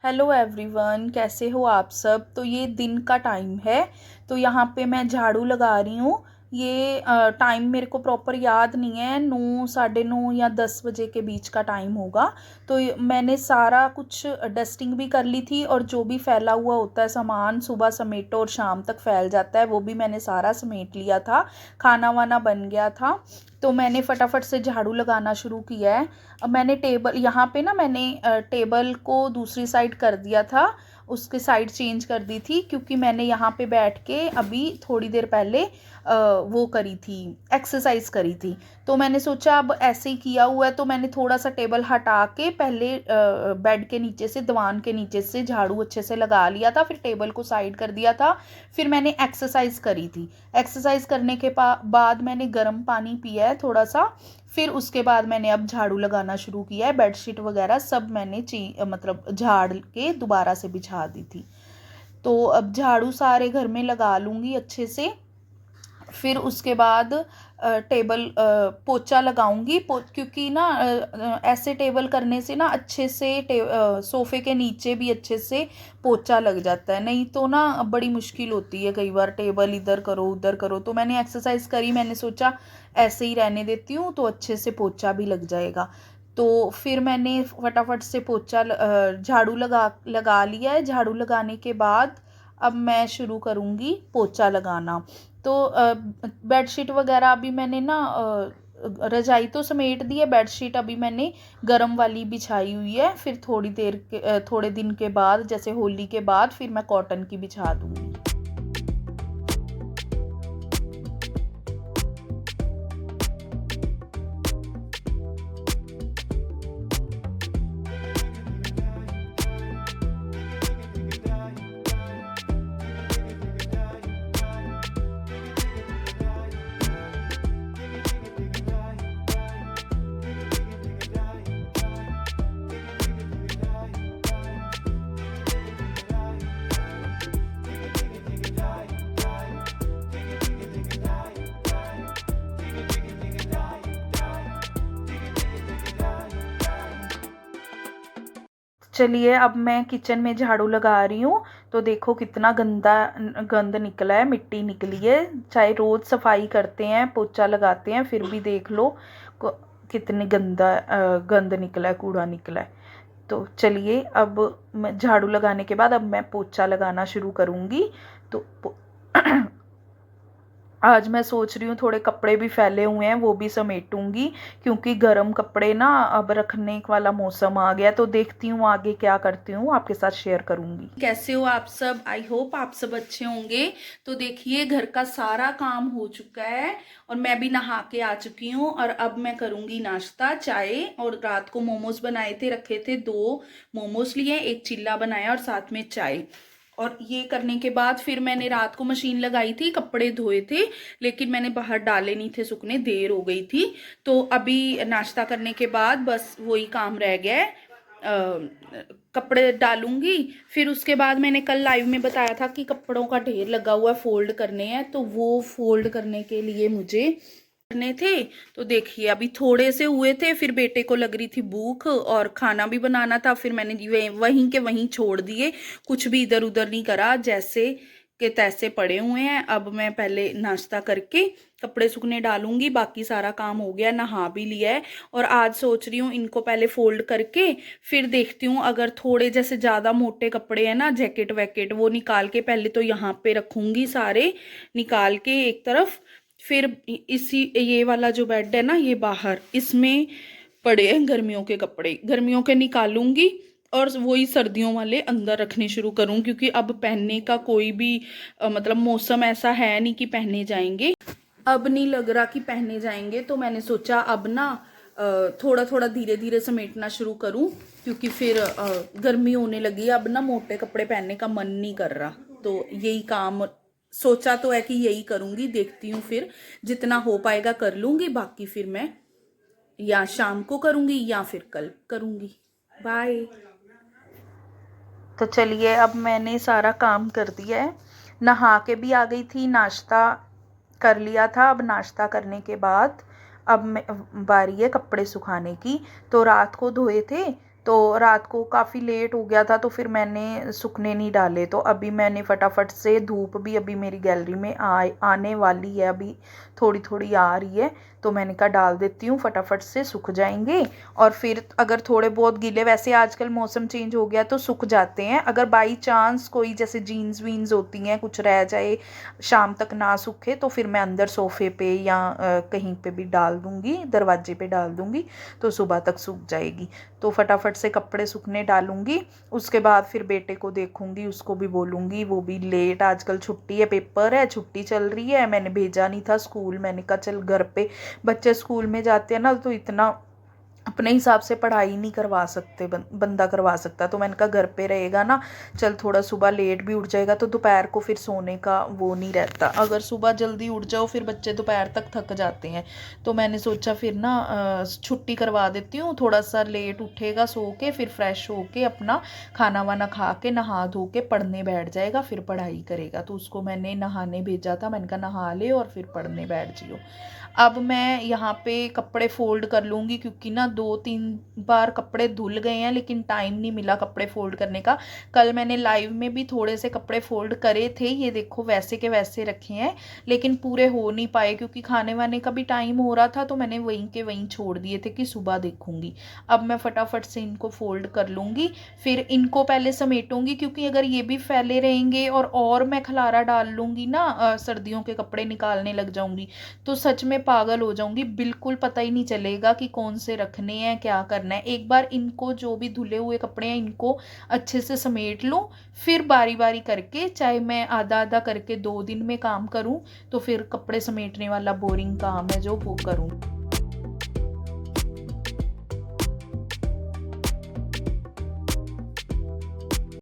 Hello everyone, कैसे हो आप सब। तो ये दिन का टाइम है। तो यहाँ पे मैं झाड़ू लगा रही हूँ। ये टाइम मेरे को प्रॉपर याद नहीं है, 9, साढ़े 9 या 10 बजे के बीच का टाइम होगा। तो मैंने सारा कुछ डस्टिंग भी कर ली थी, और जो भी फैला हुआ होता है सामान सुबह समेटो और शाम तक फैल जाता है, वो भी मैंने सारा समेट लिया था। खाना वाना बन गया था। तो मैंने फटाफट से झाड़ू लगाना शुरू किया है। अब मैंने टेबल यहाँ पे ना मैंने टेबल को दूसरी साइड कर दिया था। उसके साइड चेंज कर दी थी, क्योंकि मैंने यहाँ पे बैठ के अभी थोड़ी देर पहले वो करी थी, एक्सरसाइज करी थी। तो मैंने सोचा अब ऐसे ही किया हुआ है, तो मैंने थोड़ा सा टेबल हटा के पहले बेड के नीचे से, दीवान के नीचे से झाड़ू अच्छे से लगा लिया था, फिर टेबल को साइड कर दिया था। फिर मैंने एक्सरसाइज करी थी। एक्सरसाइज करने के बाद मैंने गर्म पानी पिया है थोड़ा सा। फिर उसके बाद मैंने अब झाड़ू लगाना शुरू किया है। बेडशीट वगैरह सब मैंने मतलब झाड़ के दोबारा से बिछा दी थी। तो अब झाड़ू सारे घर में लगा लूँगी अच्छे से। फिर उसके बाद टेबल पोछा लगाऊंगी। क्योंकि ना ऐसे टेबल करने से ना अच्छे से सोफ़े के नीचे भी अच्छे से पोछा लग जाता है। नहीं तो ना बड़ी मुश्किल होती है, कई बार टेबल इधर करो उधर करो। तो मैंने एक्सरसाइज करी, मैंने सोचा ऐसे ही रहने देती हूँ, तो अच्छे से पोछा भी लग जाएगा। तो फिर मैंने फटाफट से पोछा झाड़ू लगा लगा लिया है। झाड़ू लगाने के बाद अब मैं शुरू करूँगी पोछा लगाना। तो बेडशीट वगैरह अभी मैंने ना रजाई तो समेट दी है, बेडशीट अभी मैंने गरम वाली बिछाई हुई है। फिर थोड़े दिन के बाद, जैसे होली के बाद, फिर मैं कॉटन की बिछा दूँगी। चलिए, अब मैं किचन में झाड़ू लगा रही हूँ। तो देखो कितना गंद निकला है, मिट्टी निकली है। चाहे रोज़ सफाई करते हैं, पोछा लगाते हैं, फिर भी देख लो कितनी गंद निकला है, कूड़ा निकला है। तो चलिए, अब मैं झाड़ू लगाने के बाद अब मैं पोछा लगाना शुरू करूँगी। तो आज मैं सोच रही हूँ थोड़े कपड़े भी फैले हुए हैं, वो भी समेटूंगी। क्योंकि गर्म कपड़े ना अब रखने वाला मौसम आ गया। तो देखती हूँ आगे क्या करती हूँ, आपके साथ शेयर करूँगी। कैसे हो आप सब। आई होप आप सब अच्छे होंगे। तो देखिए, घर का सारा काम हो चुका है, और मैं भी नहा के आ चुकी हूँ। और अब मैं करूँगी नाश्ता, चाय। और रात को मोमोज बनाए थे, रखे थे, 2 मोमोज लिए, एक चिल्ला बनाया और साथ में चाय। और ये करने के बाद फिर मैंने रात को मशीन लगाई थी, कपड़े धोए थे, लेकिन मैंने बाहर डाले नहीं थे सूखने, देर हो गई थी। तो अभी नाश्ता करने के बाद बस वही काम रह गया है, कपड़े डालूंगी। फिर उसके बाद मैंने कल लाइव में बताया था कि कपड़ों का ढेर लगा हुआ है, फोल्ड करने हैं। तो वो फोल्ड करने के लिए मुझे करने थे। तो देखिए, अभी थोड़े से हुए थे, फिर बेटे को लग रही थी भूख और खाना भी बनाना था। फिर मैंने वहीं के वहीं छोड़ दिए, कुछ भी इधर उधर नहीं करा, जैसे के तैसे पड़े हुए हैं। अब मैं पहले नाश्ता करके कपड़े सूखने डालूंगी, बाकी सारा काम हो गया, नहा भी लिया है। और आज सोच रही हूँ इनको पहले फोल्ड करके फिर देखती हूँ, अगर थोड़े जैसे ज़्यादा मोटे कपड़े हैं ना, जैकेट वैकेट, वो निकाल के पहले तो यहाँ पे रखूंगी, सारे निकाल के एक तरफ। फिर इसी ये वाला जो बेड है ना, ये बाहर, इसमें पड़े हैं गर्मियों के कपड़े, गर्मियों के निकालूंगी। और वही सर्दियों वाले अंदर रखने शुरू करूँ, क्योंकि अब पहनने का कोई भी मतलब मौसम ऐसा है नहीं कि पहने जाएंगे। अब नहीं लग रहा कि पहने जाएंगे। तो मैंने सोचा अब ना थोड़ा थोड़ा धीरे धीरे समेटना शुरू करूँ, क्योंकि फिर गर्मी होने लगी है। अब ना मोटे कपड़े पहनने का मन नहीं कर रहा। तो यही काम सोचा तो है कि यही करूँगी, देखती हूँ फिर जितना हो पाएगा कर लूँगी। बाकी फिर मैं या शाम को करूँगी या फिर कल करूँगी। बाय। तो चलिए, अब मैंने सारा काम कर दिया है, नहा के भी आ गई थी, नाश्ता कर लिया था। अब नाश्ता करने के बाद अब मैं बारी है कपड़े सुखाने की। तो रात को धोए थे, तो रात को काफ़ी लेट हो गया था तो फिर मैंने सूखने नहीं डाले। तो अभी मैंने फटाफट से, धूप भी अभी मेरी गैलरी में आने वाली है, अभी थोड़ी थोड़ी आ रही है, तो मैंने कहा डाल देती हूँ, फटाफट से सूख जाएंगे। और फिर अगर थोड़े बहुत गीले, वैसे आजकल मौसम चेंज हो गया तो सूख जाते हैं, अगर बाई चांस कोई जैसे जीन्स वीन्स होती हैं कुछ रह जाए, शाम तक ना सूखे, तो फिर मैं अंदर सोफ़े पे या कहीं पे भी डाल दूँगी, दरवाजे पे डाल दूँगी, तो सुबह तक सूख जाएगी। तो फटाफट से कपड़े सूखने डालूँगी, उसके बाद फिर बेटे को देखूँगी, उसको भी बोलूँगी, वो भी लेट, आजकल छुट्टी है, पेपर है, छुट्टी चल रही है, मैंने भेजा नहीं था स्कूल, मैंने कहा चल घर पे, बच्चे स्कूल में जाते हैं ना तो इतना अपने हिसाब से पढ़ाई नहीं करवा सकते, बंदा करवा सकता, तो मैंने कहा घर पे रहेगा ना, चल थोड़ा सुबह लेट भी उठ जाएगा तो दोपहर को फिर सोने का वो नहीं रहता, अगर सुबह जल्दी उठ जाओ फिर बच्चे दोपहर तक थक जाते हैं। तो मैंने सोचा फिर ना छुट्टी करवा देती हूँ, थोड़ा सा लेट उठेगा, सो के फिर फ्रेश होके अपना खाना वाना खा के नहा धो के पढ़ने बैठ जाएगा, फिर पढ़ाई करेगा। तो उसको मैंने नहाने भेजा था, मैंने कहा नहा ले और फिर पढ़ने बैठ जियो। अब मैं यहाँ पे कपड़े फ़ोल्ड कर लूँगी, क्योंकि ना 2-3 बार कपड़े धुल गए हैं लेकिन टाइम नहीं मिला कपड़े फ़ोल्ड करने का। कल मैंने लाइव में भी थोड़े से कपड़े फ़ोल्ड करे थे, ये देखो वैसे के वैसे रखे हैं, लेकिन पूरे हो नहीं पाए क्योंकि खाने वाने का भी टाइम हो रहा था, तो मैंने वहीं के वहीं छोड़ दिए थे कि सुबह देखूँगी। अब मैं फटाफट से इनको फ़ोल्ड कर लूँगी, फिर इनको पहले समेटूँगी, क्योंकि अगर ये भी फैले रहेंगे और मैं खलारा डाल लूँगी ना, सर्दियों के कपड़े निकालने लग जाऊँगी, तो सच में पागल हो जाऊंगी, बिल्कुल पता ही नहीं चलेगा कि कौन से रखने हैं, क्या करना है। एक बार इनको, जो भी धुले हुए कपड़े हैं, इनको अच्छे से समेट लूँ, फिर बारी बारी करके, चाहे मैं आधा आधा करके 2 दिन में काम करूँ, तो फिर कपड़े समेटने वाला बोरिंग काम है जो वो करूँ।